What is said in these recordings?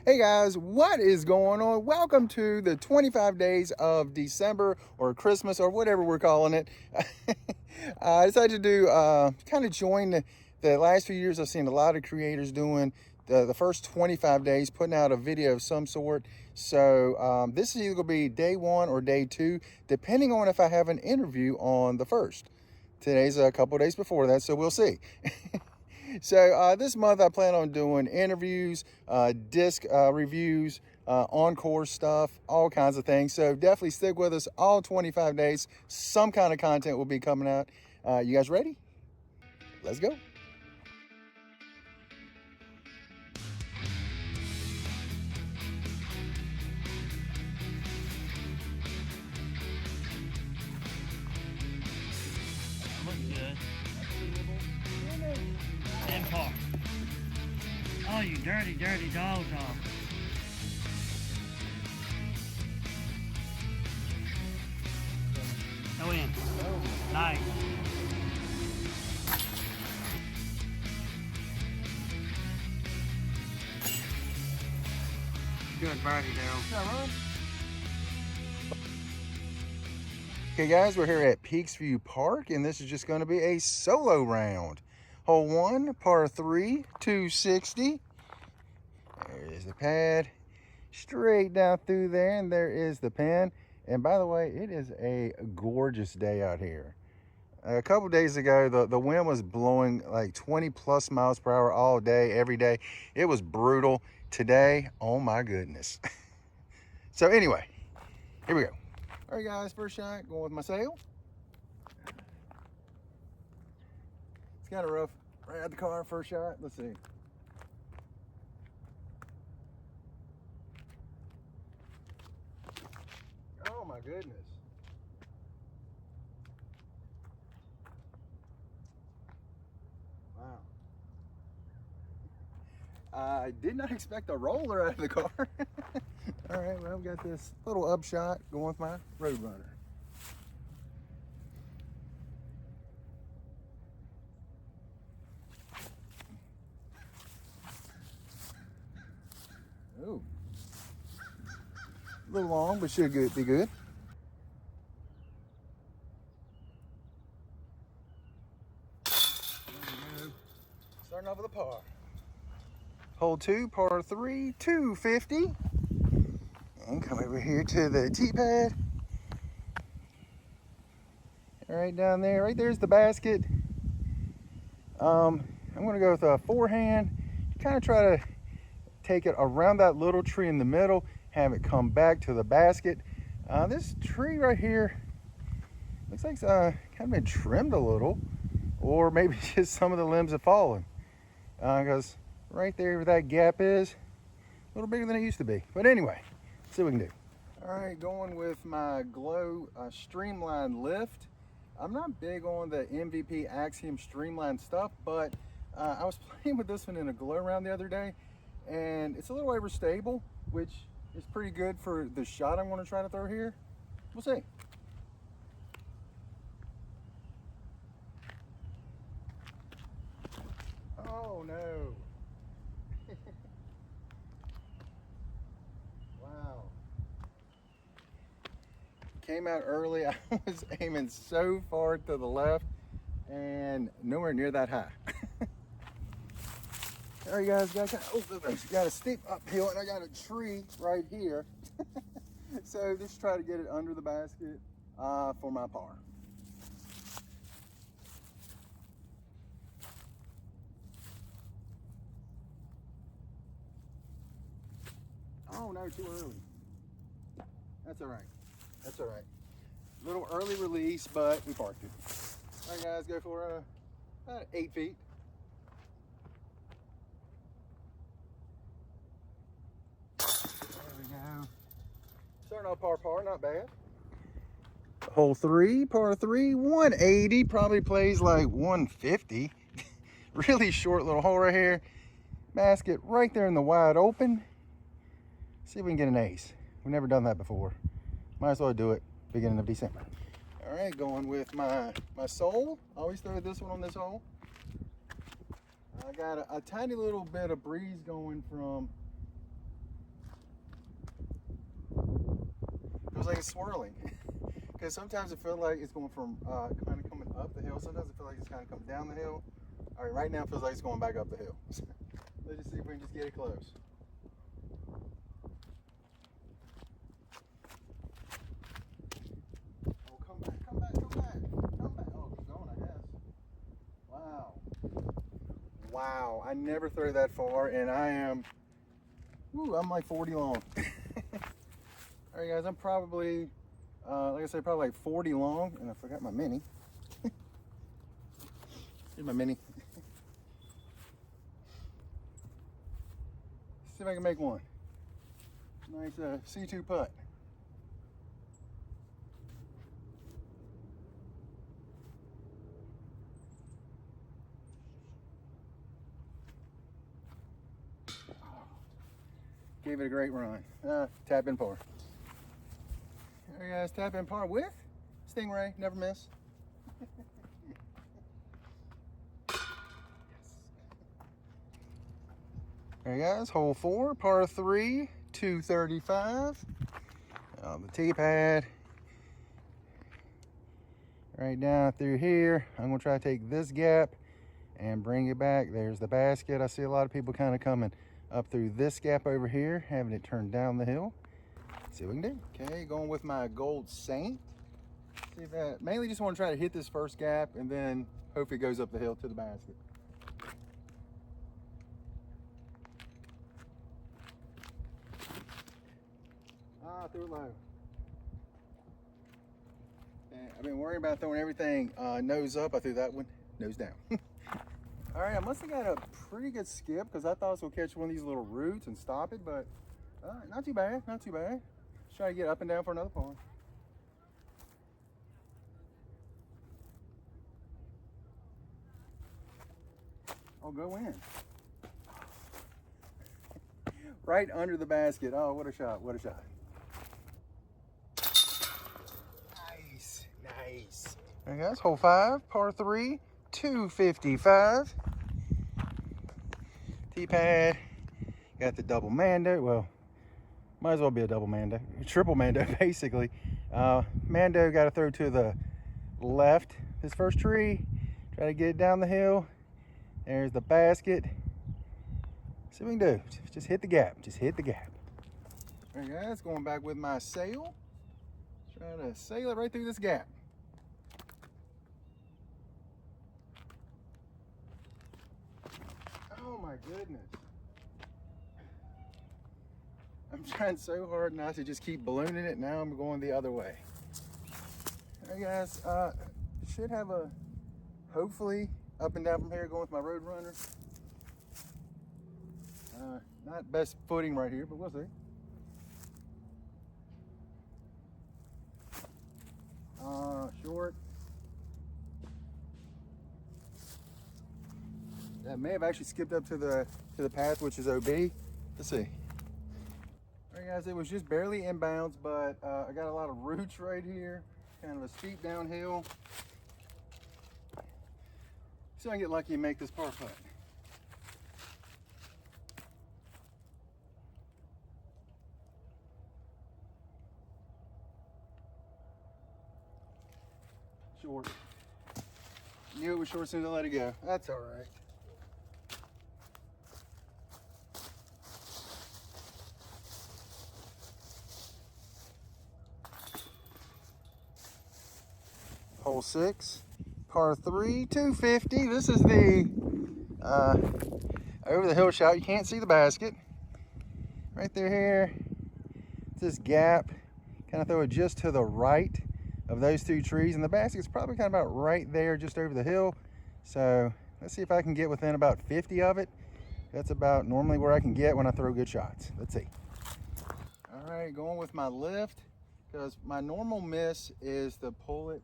Hey guys, what is going on? Welcome to the 25 days of December or Christmas or whatever we're calling it. I decided to do kind of join the last few years. I've seen a lot of creators doing the first 25 days, putting out a video of some sort. So this is either going to be day one or day two, depending on if I have an interview on the first. Today's a couple days before that, so we'll see. So this month I plan on doing interviews, disc reviews, encore stuff, all kinds of things. So definitely stick with us all 25 days. Some kind of content will be coming out. You guys ready? Let's go. Look good. And park. Oh, you dirty, dirty dog. Go in. Nice. Good birdie, Daryl. Okay guys, we're here at Peaks View Park and this is just going to be a solo round. Hole 1, par 3, 260. There's the pad. Straight down through there, and there is the pin. And by the way, it is a gorgeous day out here. A couple days ago, the wind was blowing like 20 plus miles per hour all day, every day. It was brutal. Today, oh my goodness. So anyway, here we go. All right, guys, first shot, going with my sail. It's kind of rough. Right out the car, first shot. Let's see. Oh my goodness. Wow. I did not expect a roller out of the car. All right, well, I've got this little upshot going with my Roadrunner. Oh, a little long, but should be good. Starting off with a par. Hole 2, par 3, 250. And come over here to the tee pad. Right down there, right there's the basket. I'm gonna go with a forehand. Kind of try to take it around that little tree in the middle, have it come back to the basket. This tree right here looks like it's kind of been trimmed a little, or maybe just some of the limbs have fallen. Because right there where that gap is, a little bigger than it used to be. But anyway, let's see what we can do. All right, going with my Glow Streamline lift. I'm not big on the MVP Axiom Streamline stuff, but I was playing with this one in a glow round the other day, and it's a little overstable, which is pretty good for the shot I'm going to try to throw here. We'll see. Oh no. Wow. Came out early. I was aiming so far to the left and nowhere near that high. All right, guys, got a steep uphill, and I got a tree right here. So just try to get it under the basket for my par. Oh no, too early. That's all right. That's all right. Little early release, but we parked it. All right, guys, go for about 8 feet. There we go. Starting off par, not bad. Hole 3, par 3, 180. Probably plays like 150. Really short little hole right here. Basket right there in the wide open. See if we can get an ace. We've never done that before. Might as well do it beginning of December. All right, going with my Soul. I always throw this one on this hole. I got a tiny little bit of breeze going from like it's swirling. Because sometimes it feels like it's going from kind of coming up the hill. Sometimes it feels like it's kind of coming down the hill. All right, right now it feels like it's going back up the hill. Let's just see if we can just get it close. Oh, come back, come back, come back, come back. Oh, keep going, I guess. Wow. Wow, I never threw that far, and I am, I'm like 40 long. All right, guys, I'm probably, like I said, probably like 40 long, and I forgot my mini. Here's my mini. See if I can make one. Nice C2 putt. Gave it a great run. Tap in par. There you guys, tap in par with Stingray, never miss. There you guys, hole 4, par 3, 235. The tee pad. Right down through here. I'm gonna try to take this gap and bring it back. There's the basket. I see a lot of people kind of coming up through this gap over here, having it turn down the hill. See what we can do. Okay, going with my Gold Saint. See if that, mainly just want to try to hit this first gap and then hopefully it goes up the hill to the basket. Threw it low. And I've been worrying about throwing everything nose up. I threw that one nose down. All right, I must have got a pretty good skip because I thought I was gonna catch one of these little roots and stop it, but not too bad, not too bad. Just try to get up and down for another par. Oh, go in. Right under the basket. Oh, what a shot, what a shot. Nice, nice. There you guys, hole 5, par 3, 255. Tee pad, got the double Mando. Well, might as well be a double Mando, triple Mando basically. Mando got to throw to the left. This first tree, try to get it down the hill. There's the basket. See what we can do. Just hit the gap. Just hit the gap. All right, guys, going back with my sail. Try to sail it right through this gap. Oh my goodness. I'm trying so hard not to just keep ballooning it. Now I'm going the other way. All right, guys, should have a, hopefully, up and down from here going with my Road Runner. Not best footing right here, but we'll see. Short. That may have actually skipped up to the path, which is OB. Let's see. All right, guys, it was just barely inbounds, but I got a lot of roots right here. Kind of a steep downhill. See if I can get lucky and make this par putt. Short. Knew it was short as soon as I let it go. That's all right. Hole 6, par 3, 250. This is the over the hill shot. You can't see the basket. Right there here. It's this gap. Kind of throw it just to the right of those 2 trees, and the basket's probably kind of about right there just over the hill. So let's see if I can get within about 50 of it. That's about normally where I can get when I throw good shots. Let's see. All right, going with my lift, because my normal miss is to pull it,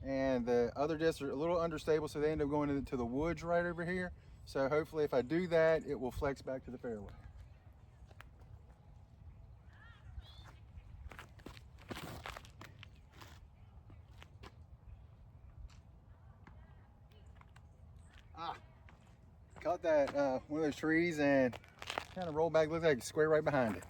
and the other discs are a little understable, so they end up going into the woods right over here. So hopefully if I do that, it will flex back to the fairway. Caught that one of those trees and kind of rolled back, looked like square right behind it.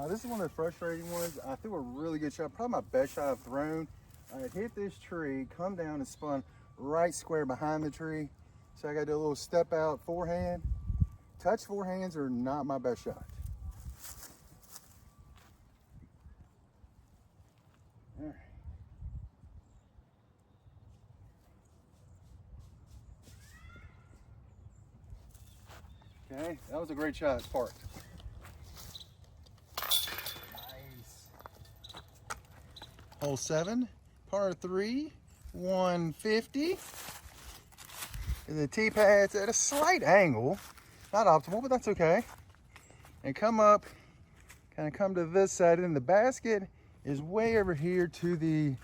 This is one of the frustrating ones. I threw a really good shot, probably my best shot I've thrown. It hit this tree, come down and spun right square behind the tree. So I got to do a little step out forehand. Touch forehands are not my best shot. All right. Okay, that was a great shot. It's parked. Nice. Hole 7, par 3, 150. The tee pad's at a slight angle, not optimal, but that's okay. And come up, kind of come to this side, and the basket is way over here to the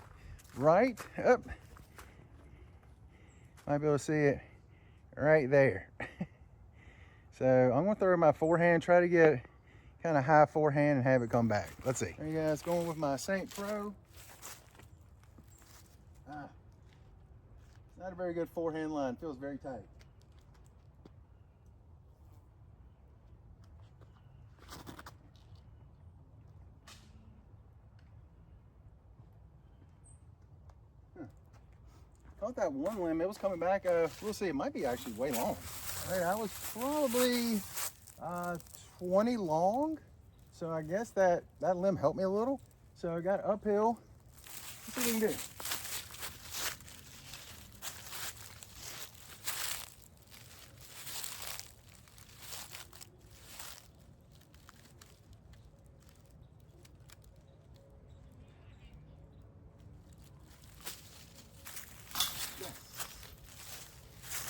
right. Up, might be able to see it right there. So I'm gonna throw my forehand, try to get kind of high forehand and have it come back. Let's see. There you guys, going with my St. Pro. Not a very good forehand line, feels very tight. Caught that one limb, it was coming back. We'll see, it might be actually way long. All right, I was probably 20 long. So I guess that limb helped me a little. So I got uphill. Let's see what we can do.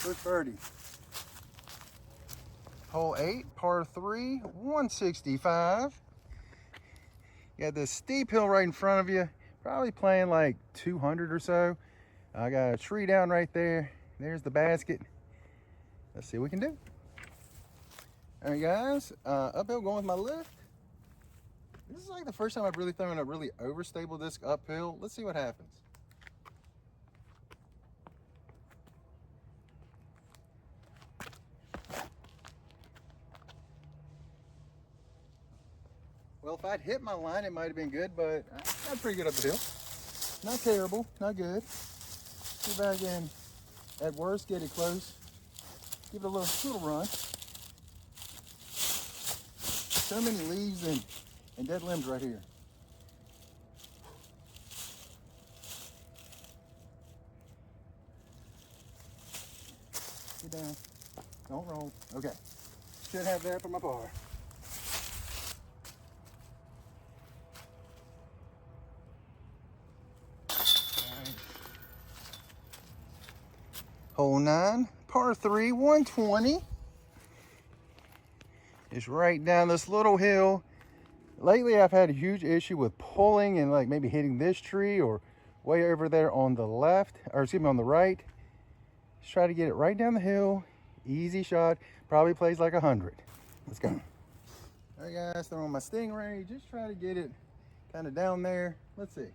Good birdie. Hole 8, par 3, 165. You got this steep hill right in front of you. Probably playing like 200 or so. I got a tree down right there. There's the basket. Let's see what we can do. All right, guys. Uphill going with my lift. This is like the first time I've really thrown a really overstable disc uphill. Let's see what happens. Well, if I'd hit my line, it might have been good, but I got pretty good up the hill. Not terrible, not good. See if I can, at worst, get it close. Give it a little run. So many leaves and dead limbs right here. Get down. Don't roll. Okay. Should have that for my par. Hole 9, par 3, 120. It's right down this little hill. Lately, I've had a huge issue with pulling and like maybe hitting this tree or way over there on the left, or excuse me, on the right. Just try to get it right down the hill. Easy shot. Probably plays like 100. Let's go. All right, guys, throwing my Stingray. Just try to get it kind of down there. Let's see.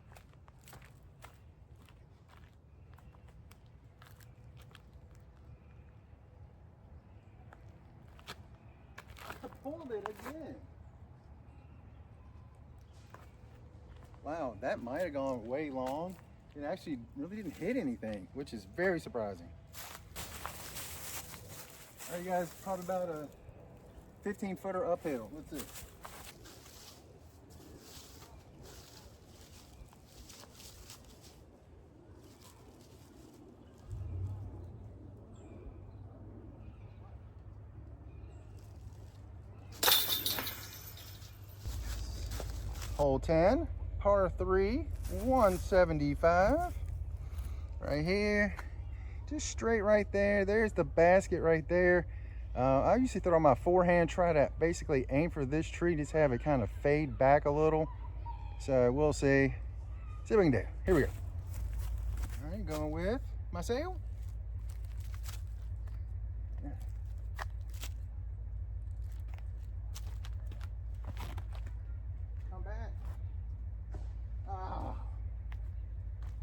Pulled it again. Wow, that might have gone way long. It actually really didn't hit anything, which is very surprising. All right, guys, probably about a 15-footer uphill. Let's see. Hole 10, par 3, 175. Right here, just straight right there. There's the basket right there. I usually throw on my forehand, try to basically aim for this tree, just have it kind of fade back a little. So we'll see. See what we can do. Here we go. All right, going with my sail.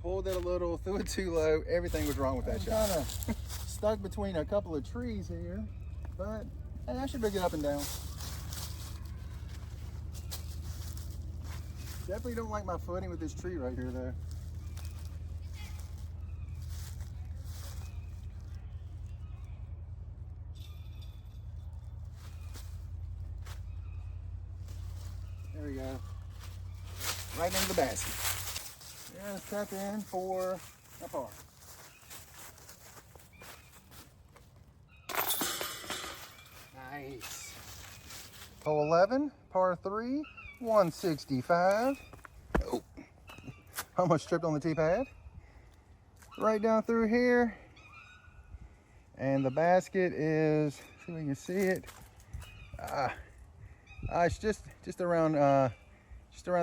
Pulled it a little, threw it too low. Everything was wrong with that shot. Kind of stuck between a couple of trees here, but hey, I should be good up and down. Definitely don't like my footing with this tree right here though. There we go. Right into the basket. Yeah, let's tap in for a par. Nice. Hole 11, par 3, 165. Oh, almost tripped on the tee pad. Right down through here. And the basket is, see if we can see it. It's just around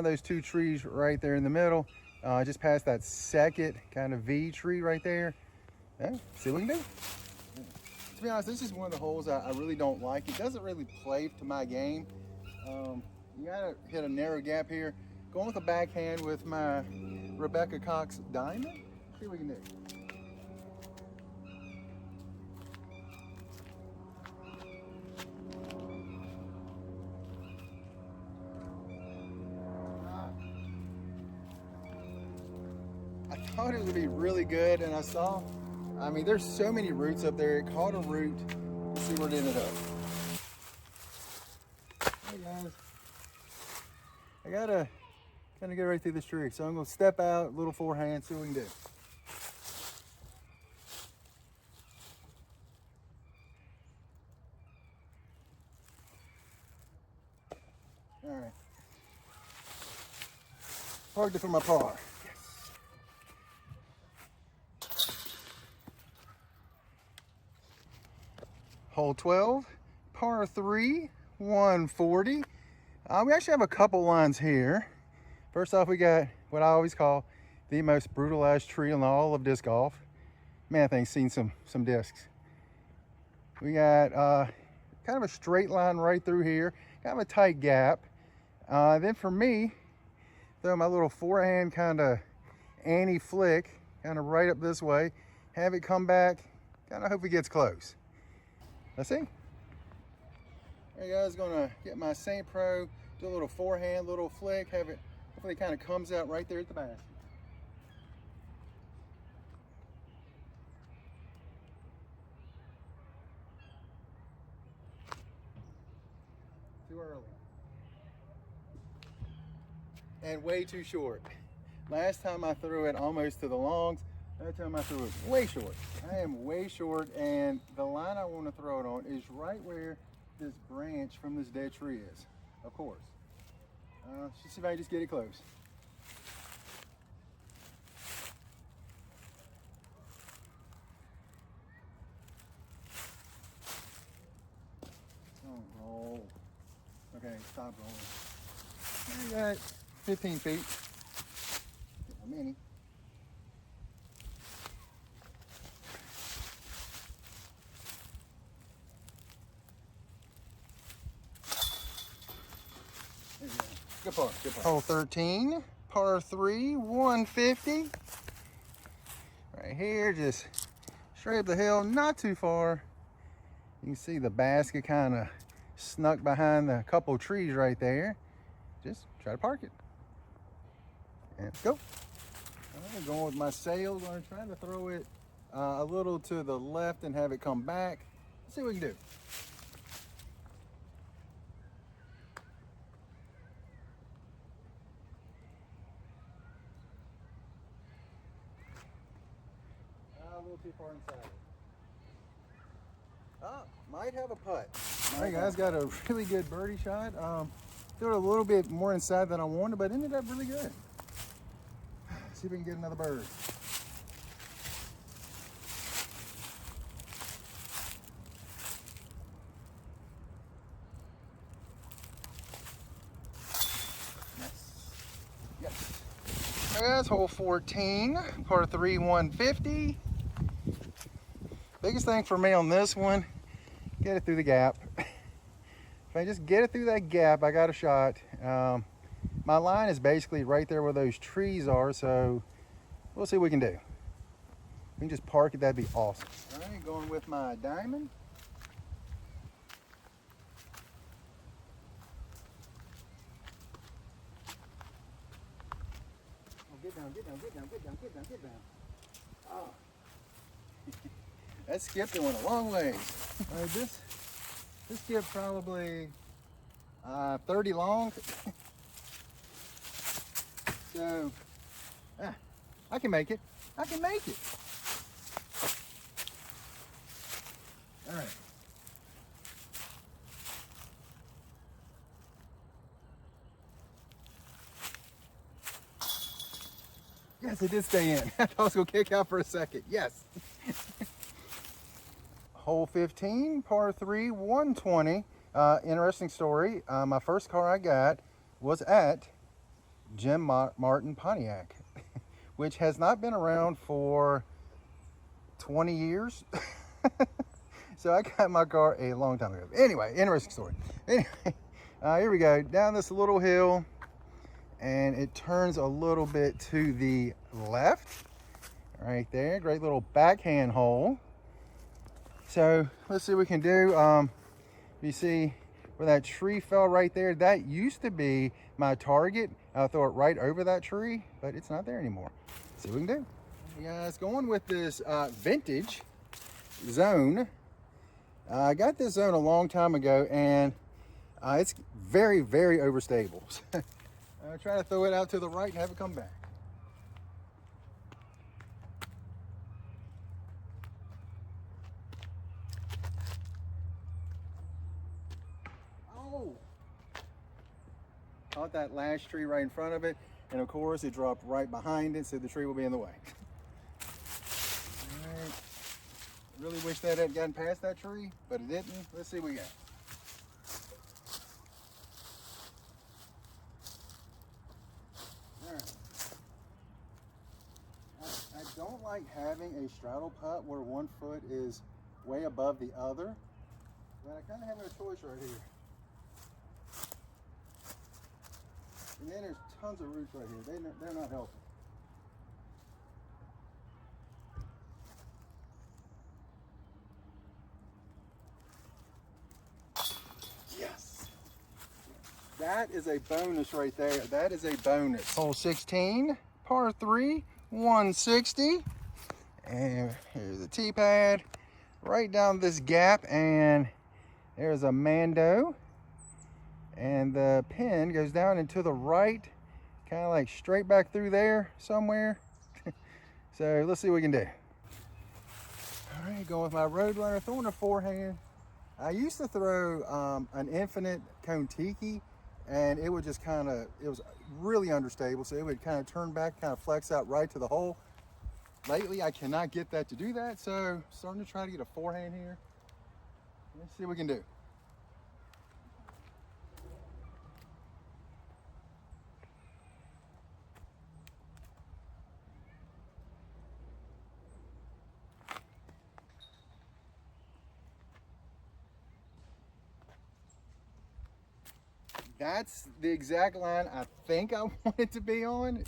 those two trees right there in the middle. Just past that second kind of V tree right there. Yeah, see what we can do. To be honest, this is one of the holes I really don't like. It doesn't really play to my game. You gotta hit a narrow gap here. Going with a backhand with my Rebecca Cox Diamond. See what we can do. I thought it was gonna be really good, and I mean, there's so many roots up there. It caught a root. Let's see where it ended up. Hey guys, I gotta kind of get right through this tree, so I'm gonna step out, little forehand, see what we can do. All right, parked it for my par. Hole 12, par 3, 140. We actually have a couple lines here. First off, we got what I always call the most brutalized tree in all of disc golf. Man, that thing's seen some discs. We got kind of a straight line right through here, kind of a tight gap. Then for me, throw my little forehand kind of anti-flick, kind of right up this way, have it come back, kind of hope it gets close. Let's see. There you guys, gonna get my St. Pro, do a little forehand, little flick, have it, hopefully it kind of comes out right there at the basket. Too early. And way too short. Last time I threw it almost to the longs. That time I threw it way short. I am way short, and the line I want to throw it on is right where this branch from this dead tree is, of course. Let's see if I can just get it close. Don't roll. Okay, stop rolling. You got 15 feet. Get my mini. Good par, good par. Hole 13, par 3, 150. Right here, just straight up the hill, not too far. You can see the basket kind of snuck behind the couple trees right there. Just try to park it. And let's go. I'm going with my sails. I'm trying to throw it a little to the left and have it come back. Let's see what we can do. A little too far inside. Might have a putt. All right, guys, got a really good birdie shot. Threw it a little bit more inside than I wanted, but ended up really good. See if we can get another bird. Yes. Guys, hole 14, par 3, 150. Biggest thing for me on this one, get it through the gap. If I just get it through that gap, I got a shot. My line is basically right there where those trees are, so we'll see what we can do. If we can just park it, that'd be awesome. All right, going with my diamond. get down, get down, get down, get down, get down, get down. Oh. That skip went a long ways. All right, this skip probably 30 long. So, I can make it. I can make it. All right. Yes, it did stay in. I thought it was gonna kick out for a second. Yes. Hole 15, par 3, 120. Interesting story. My first car I got was at Jim Martin Pontiac, which has not been around for 20 years. So I got my car a long time ago. Anyway, interesting story. Anyway, here we go. Down this little hill, and it turns a little bit to the left. Right there, great little backhand hole. So let's see what we can do. You see where that tree fell right there? That used to be my target. I'll throw it right over that tree, but it's not there anymore. Let's see what we can do. Yeah, it's going with this vintage zone. I got this zone a long time ago, and it's very, very overstable. I try to throw it out to the right and have it come back. Oh! Caught that last tree right in front of it, and of course it dropped right behind it, so the tree will be in the way. All right. Really wish that had gotten past that tree, but it didn't. Let's see what we got. All right. I don't like having a straddle putt where one foot is way above the other, but I kind of have no choice right here. And then there's tons of roots right here. They're not helping. Yes. That is a bonus right there. That is a bonus. Hole 16, par 3, 160. And here's the tee pad. Right down this gap, and there's a Mando. And the pin goes down and to the right, kind of like straight back through there somewhere. So let's see what we can do. All right, going with my Roadrunner, throwing a forehand. I used to throw an Infinite Cone Tiki, and it would just it was really unstable, so it would kind of turn back, kind of flex out right to the hole. Lately, I cannot get that to do that, so starting to try to get a forehand here. Let's see what we can do. That's the exact line I think I want it to be on.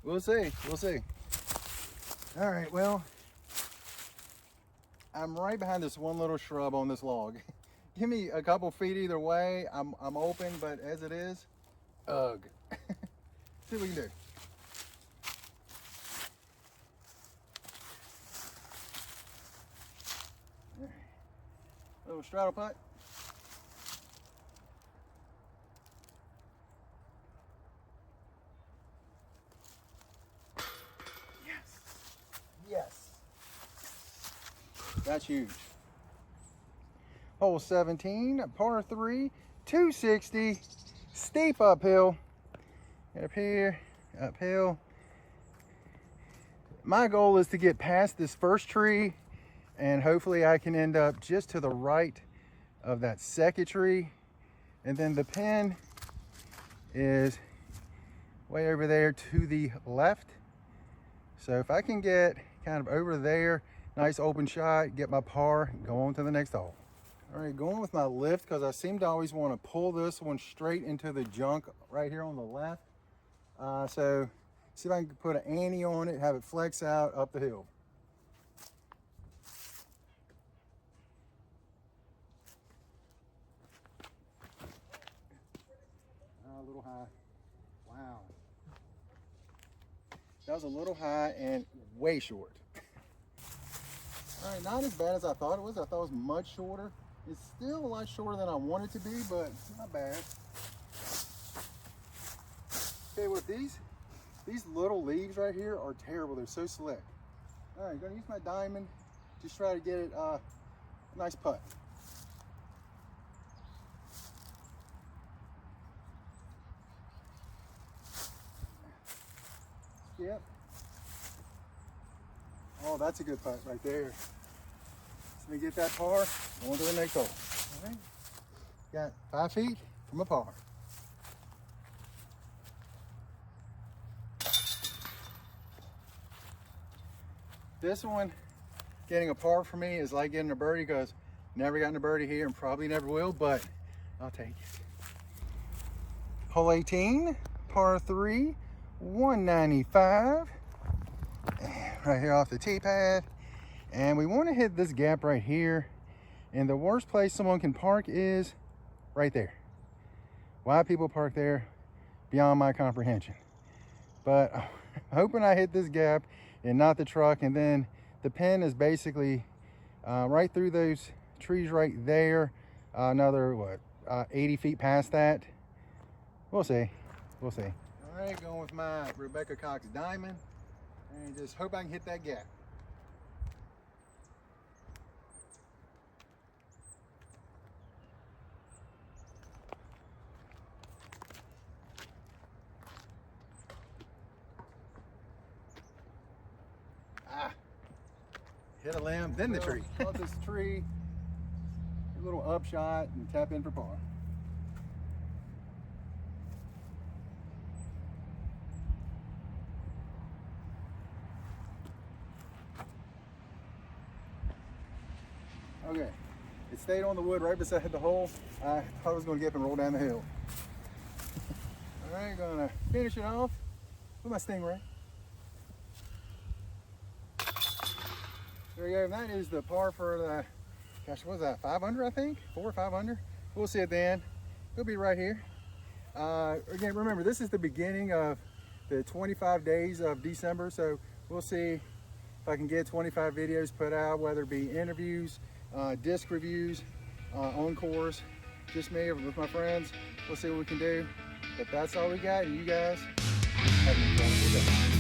We'll see, we'll see. All right, well, I'm right behind this one little shrub on this log. Give me a couple feet either way. I'm open, but as it is, ugh. See what we can do. All right. Little straddle putt. Yes. That's huge. Hole 17, par 3, 260, steep uphill. Get up here, uphill. My goal is to get past this first tree, and hopefully I can end up just to the right of that second tree. And then the pin is way over there to the left. So if I can get kind of over there, nice open shot, get my par, go on to the next hole. All right, going with my lift, because I seem to always want to pull this one straight into the junk right here on the left. So see if I can put an ante on it, have it flex out up the hill. A little high. Wow. That was a little high and way short. All right, not as bad as I thought it was. I thought it was much shorter. It's still a lot shorter than I want it to be, but not bad. Okay, with these little leaves right here are terrible. They're so slick. All right, gonna use my diamond. Just try to get it a nice putt. Yep. Oh, that's a good putt right there. So let me get that par, going to the next hole. All right. Got 5 feet from a par. This one, getting a par for me is like getting a birdie, because never gotten a birdie here and probably never will, but I'll take it. Hole 18, par 3, 195. Right here off the tee pad. And we want to hit this gap right here. And the worst place someone can park is right there. Why people park there, beyond my comprehension. But I'm hoping I hit this gap and not the truck. And then the pin is basically right through those trees right there. Another, what, 80 feet past that. We'll see. We'll see. All right, going with my Rebecca Cox Diamond. And just hope I can hit that gap. Hit a limb, then the tree. Caught this tree, a little upshot, and tap in for par. Okay, it stayed on the wood right beside the hole. I thought I was going to get up and roll down the hill. All right, gonna finish it off with my Stingray. There you go, and that is the par for the, gosh, what was that, 5 under, I think? 4 or 5 under? We'll see at the end. It'll be right here. Again, remember, this is the beginning of the 25 days of December, so we'll see if I can get 25 videos put out, whether it be interviews, disc reviews, encores, just me or with my friends. We'll see what we can do. But that's all we got, and you guys have an incredible day.